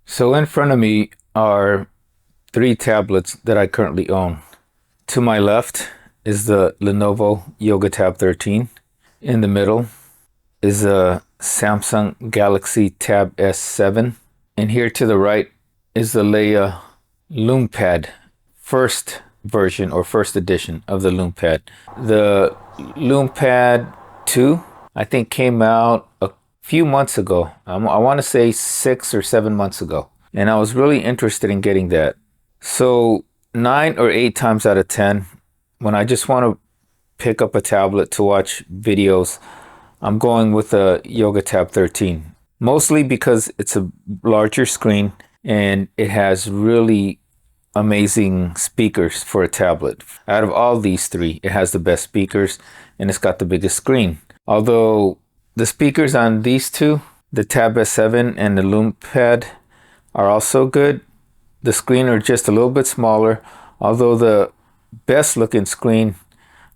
So in front of me are three tablets that I currently own. To my left is the Lenovo Yoga Tab 13. In the middle is a Samsung Galaxy Tab S7. And here to the right is the Leia LeiaPad, first version or first edition of the LeiaPad. The LeiaPad 2, I think, came out a few months ago. I want to say 6 or 7 months ago. And I was really interested in getting that. So 9 or 8 times out of 10, when I just want to pick up a tablet to watch videos, I'm going with a Yoga Tab 13. Mostly because it's a larger screen and it has really amazing speakers for a tablet. Out of all these three, it has the best speakers and it's got the biggest screen. Although the speakers on these two, the Tab S7 and the LeiaPad, are also good. The screen are just a little bit smaller, although the best looking screen,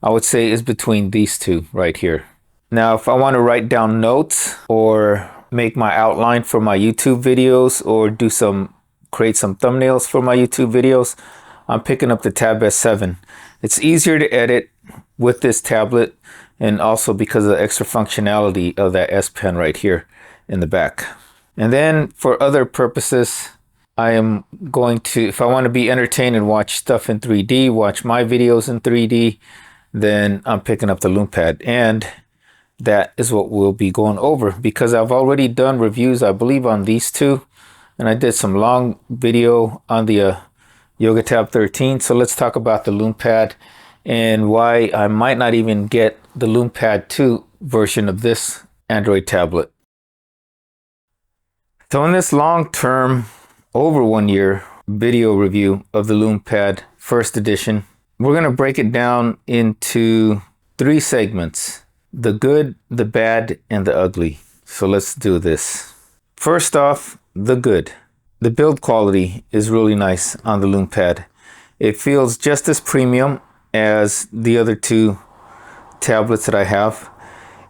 I would say, is between these two right here. Now, if I want to write down notes or make my outline for my YouTube videos or create some thumbnails for my YouTube videos, I'm picking up the Tab S7. It's easier to edit with this tablet, and also because of the extra functionality of that S Pen right here in the back. And then for other purposes, I am going to, if I want to be entertained and watch stuff in 3D, watch my videos in 3D, then I'm picking up the LeiaPad. And that is what we'll be going over, because I've already done reviews, I believe, on these two. And I did some long video on the Yoga Tab 13. So let's talk about the LeiaPad and why I might not even get the LeiaPad 2 version of this Android tablet. So in this long-term, over 1 year video review of the LeiaPad first edition, we're going to break it down into 3 segments: the good, the bad, and the ugly. So let's do this. First off, the good. The build quality is really nice on the LeiaPad. It feels just as premium as the other 2 tablets that I have.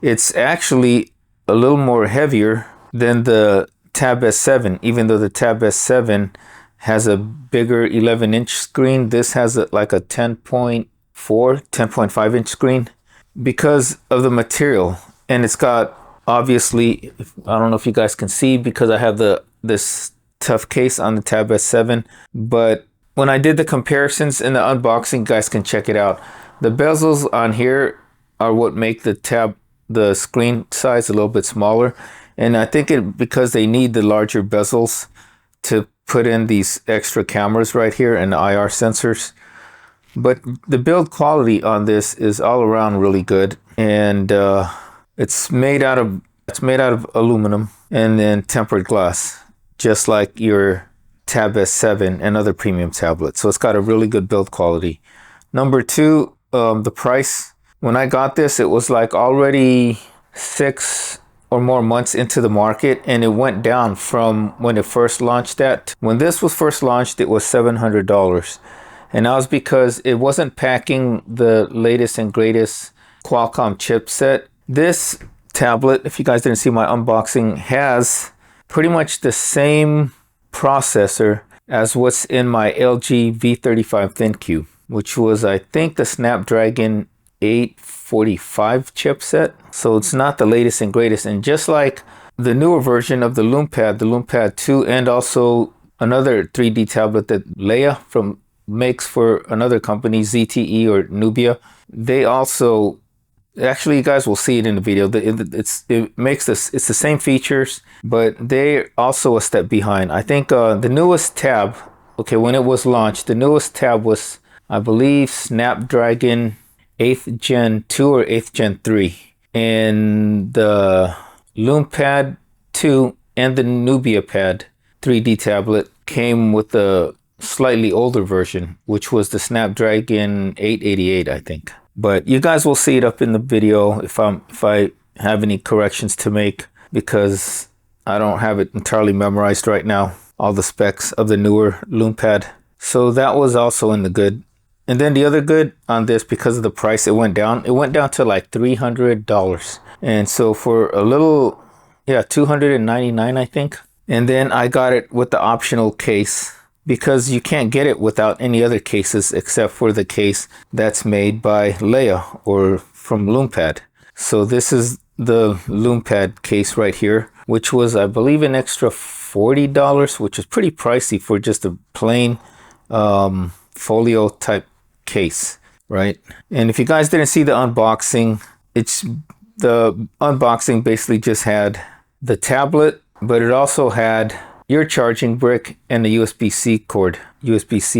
It's actually a little more heavier than the Tab S7, even though the Tab S7 has a bigger 11-inch screen. This has like a 10.4, 10.5 inch screen because of the material. And it's got, obviously, I don't know if you guys can see because I have this tough case on the Tab S7, but when I did the comparisons in the unboxing, you guys can check it out. The bezels on here are what make the screen size a little bit smaller. And I think because they need the larger bezels to put in these extra cameras right here and the IR sensors. But the build quality on this is all around really good. And it's made out of aluminum and then tempered glass, just like your Tab S7 and other premium tablets. So it's got a really good build quality. Number 2, the price. When I got this, it was like already 6 or more months into the market, and it went down from when it first launched at. When this was first launched, it was $700. And that was because it wasn't packing the latest and greatest Qualcomm chipset. This tablet, if you guys didn't see my unboxing, has pretty much the same processor as what's in my LG V35 ThinQ, which was, I think, the Snapdragon 845 chipset. So it's not the latest and greatest. And just like the newer version of the LeiaPad 2, and also another 3D tablet that Leia makes for another company, ZTE or Nubia, they also, actually, you guys will see it in the video. It's the same features, but they're also a step behind. I think the newest tab, okay, when it was launched, the newest tab was, I believe, Snapdragon 8th Gen 2 or 8th Gen 3. And the LeiaPad 2 and the NubiaPad 3D tablet came with the slightly older version, which was the Snapdragon 888, I think. But you guys will see it up in the video if I have any corrections to make, because I don't have it entirely memorized right now, all the specs of the newer LeiaPad. So that was also in the good. And then the other good on this, because of the price, it went down to like $300. And so for a little, yeah, $299, I think. And then I got it with the optional case because you can't get it without any other cases except for the case that's made by Leia or from LoomPad. So this is the LoomPad case right here, which was, I believe, an extra $40, which is pretty pricey for just a plain folio type case, right? And if you guys didn't see the unboxing, the unboxing basically just had the tablet, but it also had your charging brick and the USB-C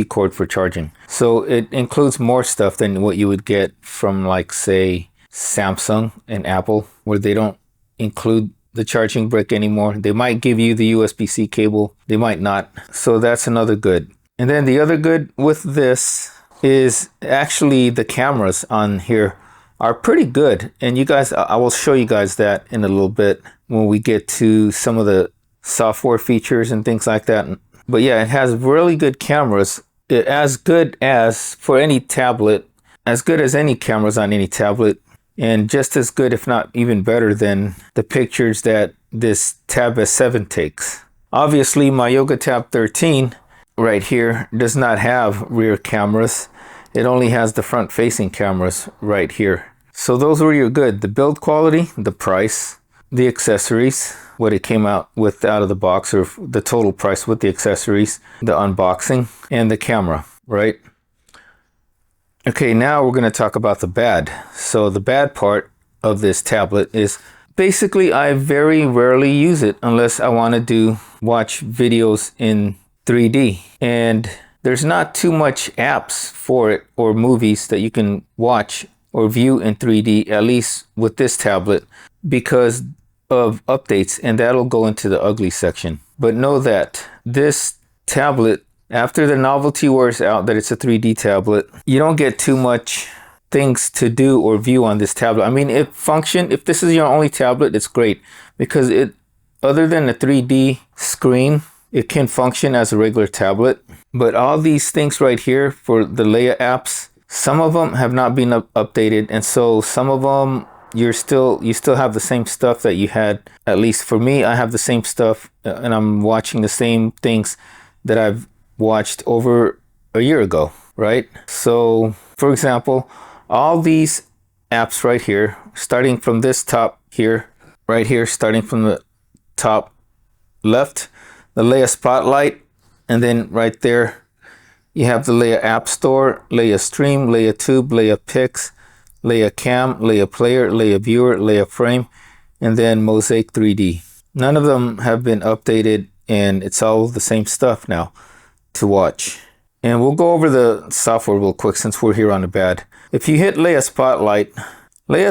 cord for charging. So it includes more stuff than what you would get from, like, say, Samsung and Apple, where they don't include the charging brick anymore. They might give you the USB-C cable, they might not. So that's another good. And then the other good with this is actually the cameras on here are pretty good. And you guys, I will show you guys that in a little bit when we get to some of the software features and things like that. But yeah, it has really good cameras, as good as for any tablet, as good as any cameras on any tablet, and just as good, if not even better, than the pictures that this Tab S7 takes. Obviously, my Yoga Tab 13 right here does not have rear cameras. It only has the front facing cameras right here. So those were your good. The build quality, the price, the accessories, what it came out with out of the box, or the total price with the accessories, the unboxing, and the camera, right? Okay, now we're going to talk about the bad. So the bad part of this tablet is basically I very rarely use it unless I want to watch videos in 3D. And there's not too much apps for it or movies that you can watch or view in 3D, at least with this tablet, because of updates, and that'll go into the ugly section. But know that this tablet, after the novelty wears out that it's a 3D tablet, you don't get too much things to do or view on this tablet. I mean, if this is your only tablet, it's great, because it, other than the 3D screen, it can function as a regular tablet. But all these things right here for the Leia apps, some of them have not been updated, and so some of them you still have the same stuff that you had. At least for me, I have the same stuff, and I'm watching the same things that I've watched over a year ago, right? So, for example, all these apps right here, starting from this top here, right here, starting from the top left, the Leia Spotlight, and then right there, you have the Leia App Store, Leia Stream, LeiaTube, Leia Pix, Leia Cam, Leia Player, Leia Viewer, Leia Frame, and then Mosaic 3D. None of them have been updated, and it's all the same stuff now to watch. And we'll go over the software real quick since we're here on the bad. If you hit Leia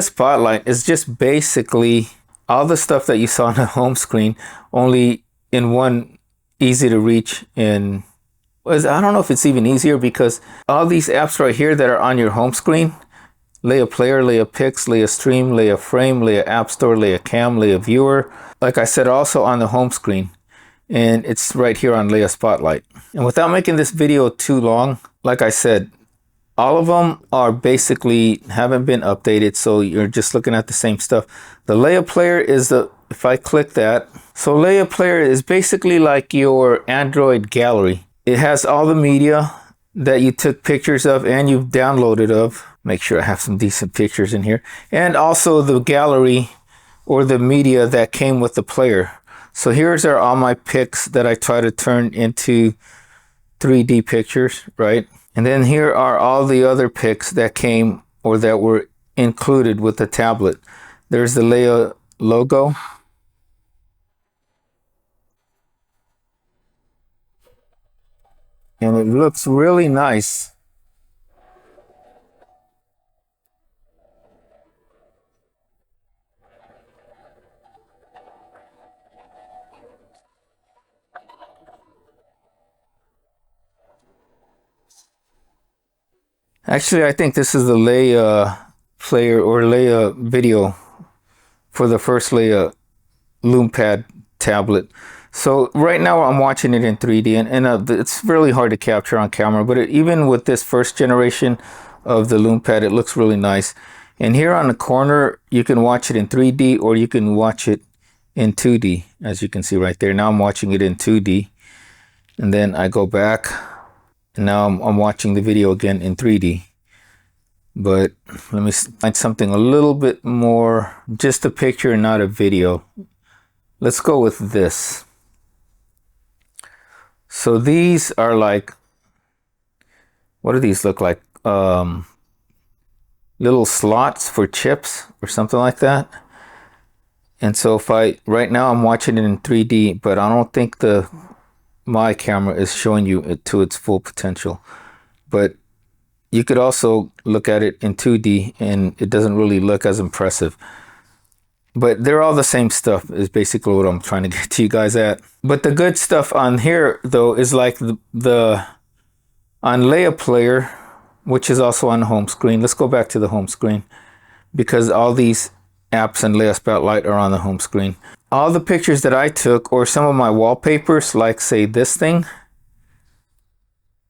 Spotlight is just basically all the stuff that you saw on the home screen, only in one easy to reach. And I don't know if it's even easier, because all these apps right here that are on your home screen, Leia Player, Leia Pix, Leia Stream, Leia Frame, Leia App Store, Leia Cam, Leia Viewer, like I said, also on the home screen. And it's right here on Leia Spotlight. And without making this video too long, like I said, all of them are basically haven't been updated, so you're just looking at the same stuff. The Leia Player is if I click that, so Leia Player is basically like your Android gallery. It has all the media that you took pictures of and you've downloaded of. Make sure I have some decent pictures in here. And also the gallery or the media that came with the player. So here's all my pics that I try to turn into 3D pictures, right? And then here are all the other pics that came or that were included with the tablet. There's the Leia logo. And it looks really nice. Actually, I think this is the Leia player or Leia video for the first Leia LoomPad tablet. So right now I'm watching it in 3D, and it's really hard to capture on camera, but even with this first generation of the LoomPad, it looks really nice. And here on the corner, you can watch it in 3D or you can watch it in 2D, as you can see right there. Now I'm watching it in 2D, and then I go back, and now I'm watching the video again in 3D. But let me find something a little bit more, just a picture, not a video. Let's go with this. So these are like, what do these look like? Little slots for chips or something like that. And so if right now I'm watching it in 3D, but I don't think my camera is showing you it to its full potential. But you could also look at it in 2D and it doesn't really look as impressive. But they're all the same stuff is basically what I'm trying to get to you guys at. But the good stuff on here though is like the on Leia Player, which is also on the home screen. Let's go back to the home screen because all these apps and Leia Spotlight are on the home screen. All the pictures that I took or some of my wallpapers, like say this thing,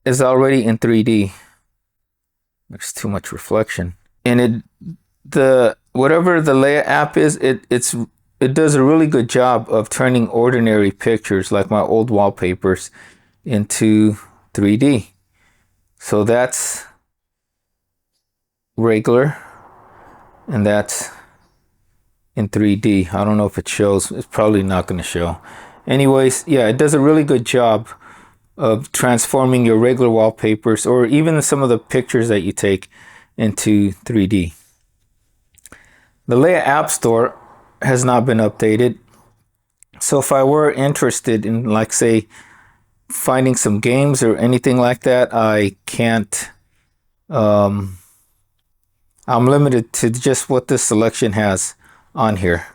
is already in 3D. There's too much reflection. And whatever the Leia app is, it does a really good job of turning ordinary pictures like my old wallpapers into 3D. So that's regular, and that's in 3D. I don't know if it shows. It's probably not going to show. Anyways, yeah, it does a really good job of transforming your regular wallpapers or even some of the pictures that you take into 3D. The Leia App Store has not been updated. So if I were interested in, like, say, finding some games or anything like that, I can't. I'm limited to just what this selection has on here.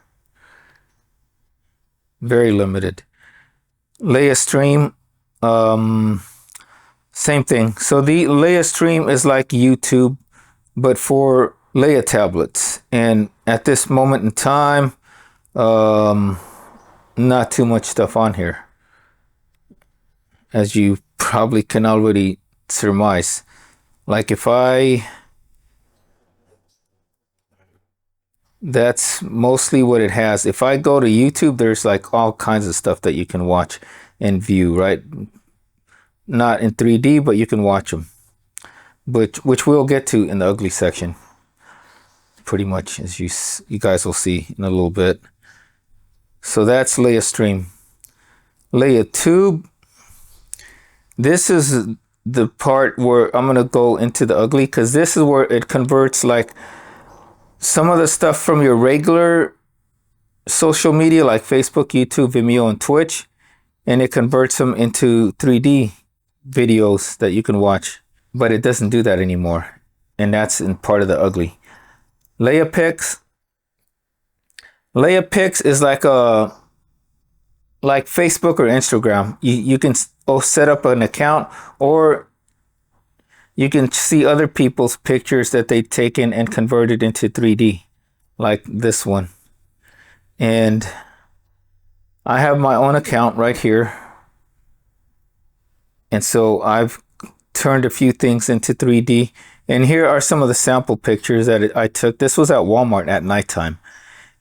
Very limited. Leia Stream, same thing. So the Leia Stream is like YouTube, but for Leia tablets. And at this moment in time, not too much stuff on here, as you probably can already surmise. Like that's mostly what it has. If I go to YouTube, there's like all kinds of stuff that you can watch and view, right? Not in 3D, but you can watch them, which we'll get to in the ugly section, pretty much, as you guys will see in a little bit. So that's Leia Stream. LeiaTube, this is the part where I'm gonna go into the ugly, because this is where it converts like some of the stuff from your regular social media like Facebook, YouTube, Vimeo, and Twitch, and it converts them into 3D videos that you can watch. But it doesn't do that anymore, and that's in part of the ugly. LeiaPix is like Facebook or Instagram. You can set up an account, or you can see other people's pictures that they've taken and converted into 3D, like this one. And I have my own account right here. And so I've turned a few things into 3D. And here are some of the sample pictures that I took. This was at Walmart at nighttime.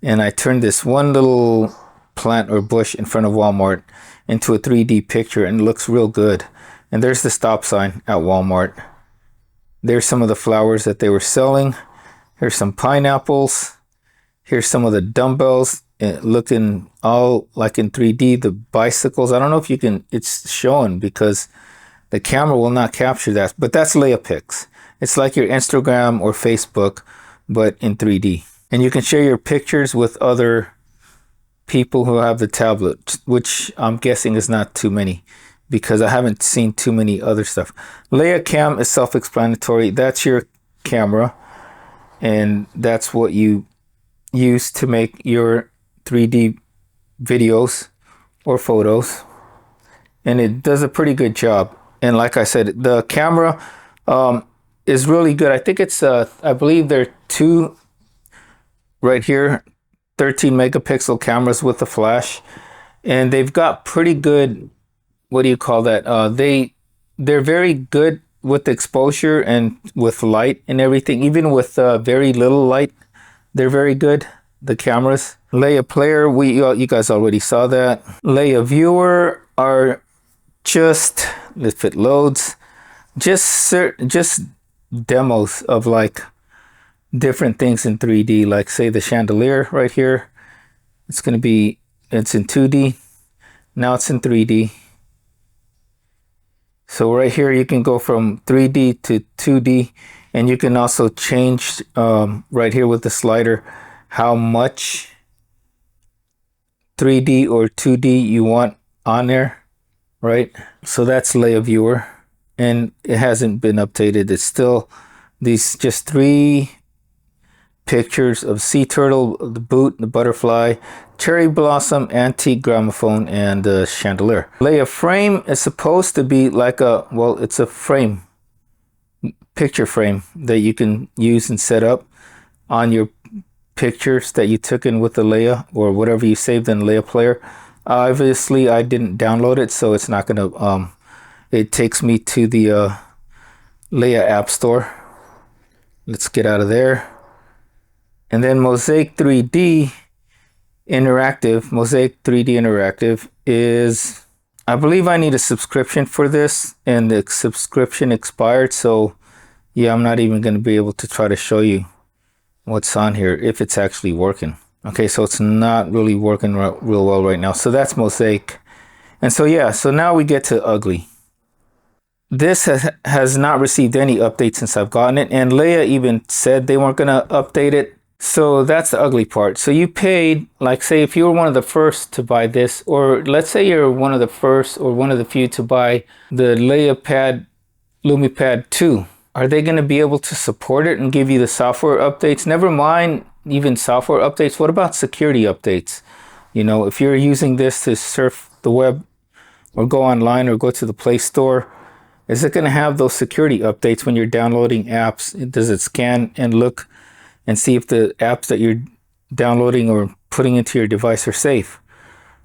And I turned this one little plant or bush in front of Walmart into a 3D picture, and it looks real good. And there's the stop sign at Walmart. There's some of the flowers that they were selling. Here's some pineapples. Here's some of the dumbbells looking all like in 3D. The bicycles, I don't know if you can, it's showing because the camera will not capture that, but that's LeiaPix. It's like your Instagram or Facebook, but in 3D. And you can share your pictures with other people who have the tablet, which I'm guessing is not too many, because I haven't seen too many other stuff. LeiaCam is self-explanatory. That's your camera, and that's what you use to make your 3D videos or photos, and it does a pretty good job. And like I said, the camera is really good. I think it's I believe there are two right here, 13 megapixel cameras with a flash, and they've got pretty good, what do you call that? They're very good with exposure and with light and everything. Even with very little light, they're very good. the cameras. Leia Player, you guys already saw that. Leia Viewer are just, if it loads, just demos of like different things in 3D. Like say the chandelier right here, it's in 2D. Now it's in 3D. So right here you can go from 3D to 2D, and you can also change right here with the slider how much 3D or 2D you want on there, right? So that's Leia Viewer, and it hasn't been updated. It's still these just 3 pictures of sea turtle, the boot, the butterfly, cherry blossom, antique gramophone, and the chandelier. Leia Frame is supposed to be like it's a frame, picture frame that you can use and set up on your pictures that you took in with the Leia or whatever you saved in Leia Player. Obviously I didn't download it, so it's not gonna it takes me to the Leia App Store. Let's get out of there. And then Mosaic 3D Interactive is, I believe I need a subscription for this, and the subscription expired, so yeah, I'm not even going to be able to try to show you what's on here if it's actually working. Okay, so it's not really working real well right now. So that's Mosaic. And so yeah, so now we get to Ugly. This has not received any updates since I've gotten it, and Leia even said they weren't going to update it. So that's the ugly part. So you paid, like say if you were one of the first to buy this, or let's say you're one of the first or one of the few to buy the LeiaPad LumiPad 2. Are they going to be able to support it and give you the software updates? Never mind even software updates. What about security updates? You know, if you're using this to surf the web or go online or go to the Play Store, is it going to have those security updates when you're downloading apps? Does it scan and look and see if the apps that you're downloading or putting into your device are safe,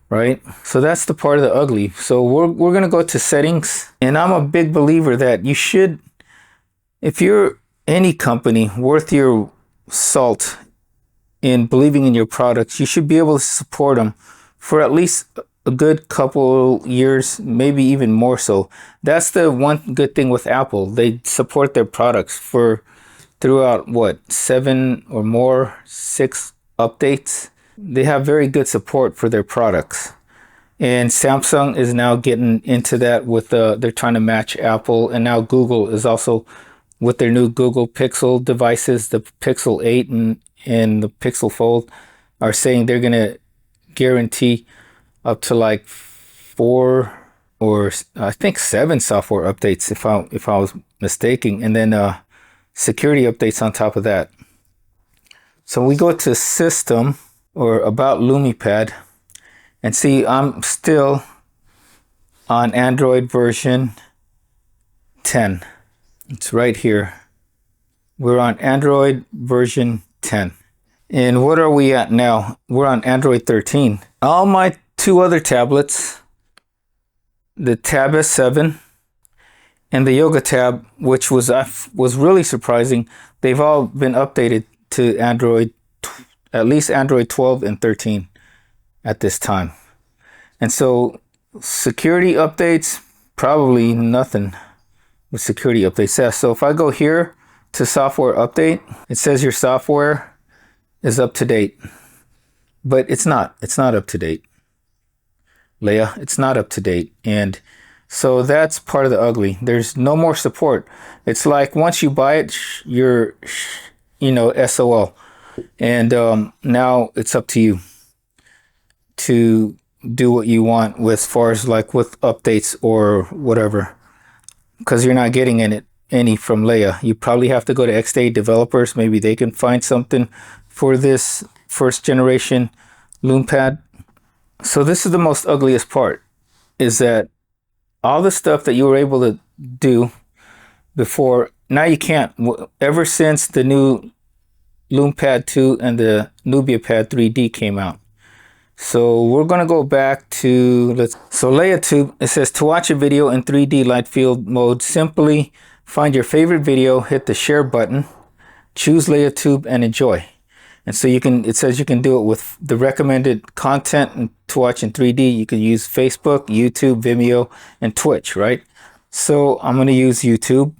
right? So that's the part of the ugly. So we're going to go to settings, and I'm a big believer that you should, if you're any company worth your salt in believing in your products, you should be able to support them for at least a good couple years, maybe even more so. That's the one good thing with Apple. They support their products throughout what, 6 updates. They have very good support for their products. And Samsung is now getting into that with they're trying to match Apple, and now Google is also with their new Google Pixel devices, the Pixel 8 and the Pixel Fold, are saying they're going to guarantee up to like 4 or I think 7 software updates if I was mistaken, and then security updates on top of that. So we go to System or About LumiPad, and see I'm still on Android version 10. It's right here. We're on Android version 10. And what are we at now? We're on Android 13. All my 2 other tablets, the Tab S7 and the Yoga Tab, which was really surprising, they've all been updated to Android, at least Android 12 and 13 at this time. And so security updates, probably nothing with security updates. Yeah, so if I go here to software update, it says your software is up to date, but it's not up to date. Leia, it's not up to date. And so that's part of the ugly. There's no more support. It's like once you buy it, you're, SOL. And now it's up to you to do what you want with, as far as like with updates or whatever, because you're not getting any from Leia. You probably have to go to XDA developers. Maybe they can find something for this first generation LumiPad. So this is the most ugliest part, is that all the stuff that you were able to do before, now you can't. Ever since the new LumiPad 2 and the NubiaPad 3D came out. So we're going to go back to, LeiaTube, it says to watch a video in 3D light field mode, simply find your favorite video, hit the share button, choose LeiaTube, and enjoy. And so it says you can do it with the recommended content to watch in 3D. You can use Facebook, YouTube, Vimeo, and Twitch, right? So I'm going to use YouTube.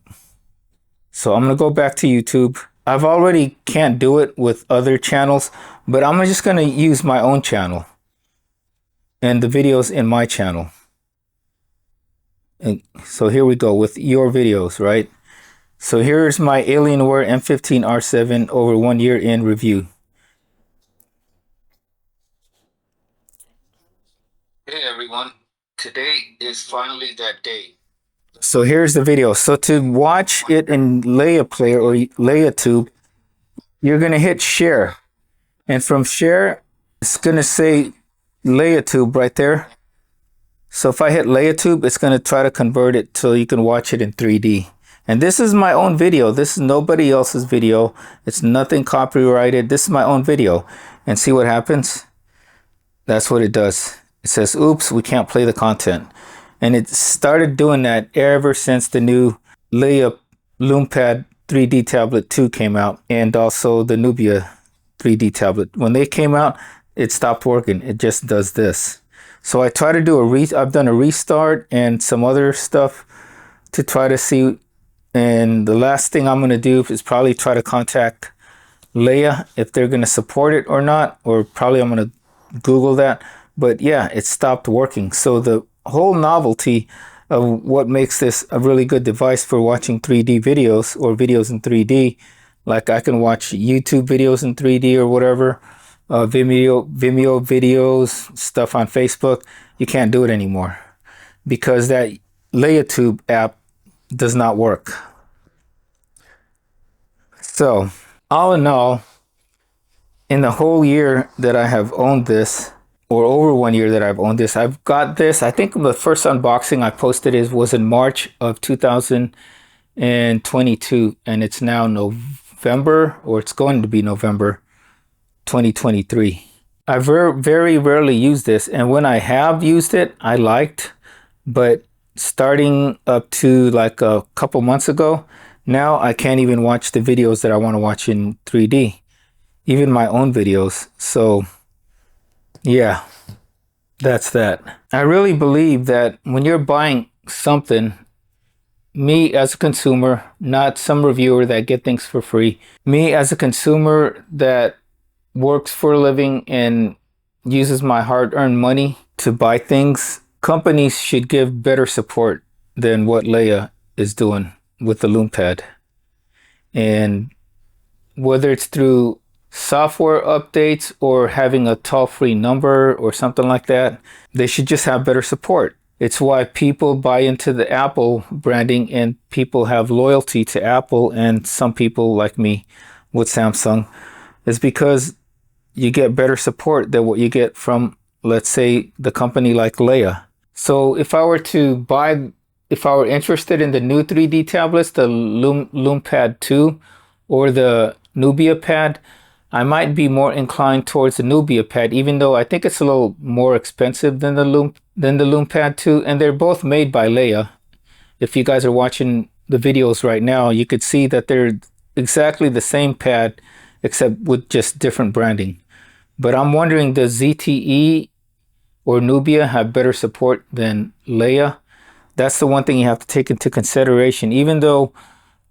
So I'm going to go back to YouTube. I've already can't do it with other channels, but I'm just going to use my own channel and the videos in my channel. And so here we go with your videos, right? So here's my Alienware M15R7 over 1 year in review. Hey everyone, today is finally that day. So here's the video. So to watch it in LeiaPlayer or LeiaTube, you're going to hit share. And from share, it's going to say LeiaTube right there. So if I hit LeiaTube, it's going to try to convert it so you can watch it in 3D. And this is my own video. This is nobody else's video. It's nothing copyrighted. This is my own video. And see what happens? That's what it does. It says, oops, we can't play the content. And it started doing that ever since the new Leia LoomPad 3D Tablet 2 came out, and also the Nubia 3D tablet. When they came out, it stopped working. It just does this. So I try to do I've done a restart and some other stuff to try to see. And the last thing I'm going to do is probably try to contact Leia if they're going to support it or not, or probably I'm going to Google that. But yeah, it stopped working. So the whole novelty of what makes this a really good device for watching 3D videos or videos in 3D, like I can watch YouTube videos in 3D or whatever, Vimeo videos, stuff on Facebook. You can't do it anymore because that LeiaTube app does not work. So all in all, in the whole year that I have owned this, or over 1 year that I've owned this, I've got this. I think the first unboxing I posted was in March of 2022, and it's now November, or it's going to be November 2023. I very rarely use this, and when I have used it, I liked, but starting up to like a couple months ago, now I can't even watch the videos that I want to watch in 3D, even my own videos. So yeah, that's that. I really believe that when you're buying something, me as a consumer, not some reviewer that get things for free, me as a consumer that works for a living and uses my hard-earned money to buy things, companies should give better support than what Leia is doing with the LoomPad. And whether it's through software updates or having a toll-free number or something like that, they should just have better support. It's why people buy into the Apple branding and people have loyalty to Apple, and some people like me with Samsung, is because you get better support than what you get from, let's say, the company like Leia. So if I were interested in the new 3D tablets, the LoomPad 2 or the Nubia Pad, I might be more inclined towards the Nubia Pad, even though I think it's a little more expensive than the LoomPad 2, and they're both made by Leia. If you guys are watching the videos right now, you could see that they're exactly the same pad, except with just different branding. But I'm wondering, does ZTE or Nubia have better support than Leia? That's the one thing you have to take into consideration. Even though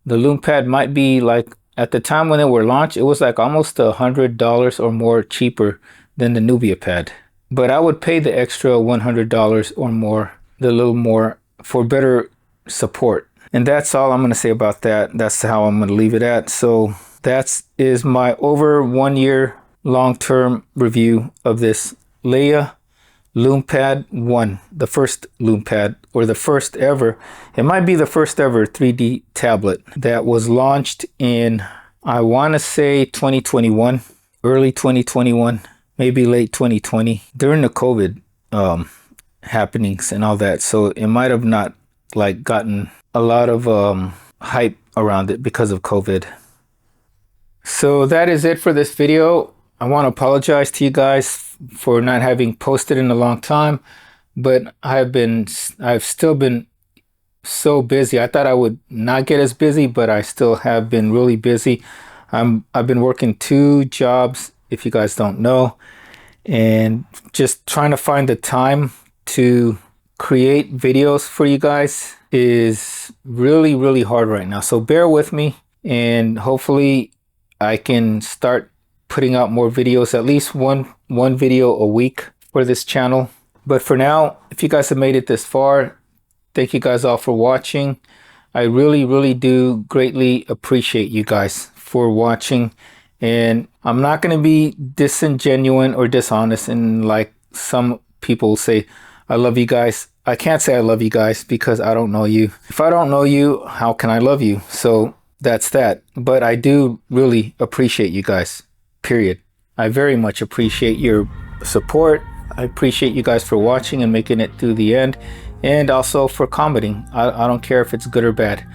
the LoomPad might be like, at the time when they were launched, it was like almost $100 or more cheaper than the Nubia Pad. But I would pay the extra $100 or more, the little more, for better support. And that's all I'm going to say about that. That's how I'm going to leave it at. So that is my over 1 year long-term review of this Leia LoomPad 1, the first LoomPad, or the first ever. It might be the first ever 3D tablet that was launched in, I want to say 2021, early 2021, maybe late 2020, during the COVID happenings and all that. So it might have not like gotten a lot of hype around it because of COVID. So that is it for this video. I want to apologize to you guys for not having posted in a long time, but I've still been so busy. I thought I would not get as busy, but I still have been really busy. I've been working 2 jobs, if you guys don't know, and just trying to find the time to create videos for you guys is really, really hard right now. So bear with me, and hopefully I can start putting out more videos, at least one video a week for this channel. But for now, if you guys have made it this far, thank you guys all for watching. I really, really do greatly appreciate you guys for watching. And I'm not going to be disingenuous or dishonest and like some people say, I love you guys. I can't say I love you guys because I don't know you. If I don't know you, how can I love you? So that's that. But I do really appreciate you guys, period. I very much appreciate your support. I appreciate you guys for watching and making it through the end, and also for commenting. I don't care if it's good or bad.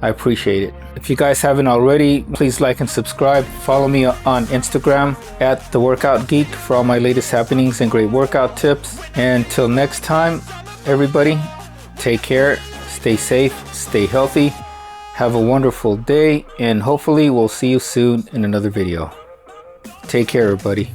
I appreciate it. If you guys haven't already, please like and subscribe. Follow me on Instagram at The Workout Geek for all my latest happenings and great workout tips. And until next time, everybody, take care, stay safe, stay healthy, have a wonderful day, and hopefully we'll see you soon in another video. Take care, everybody.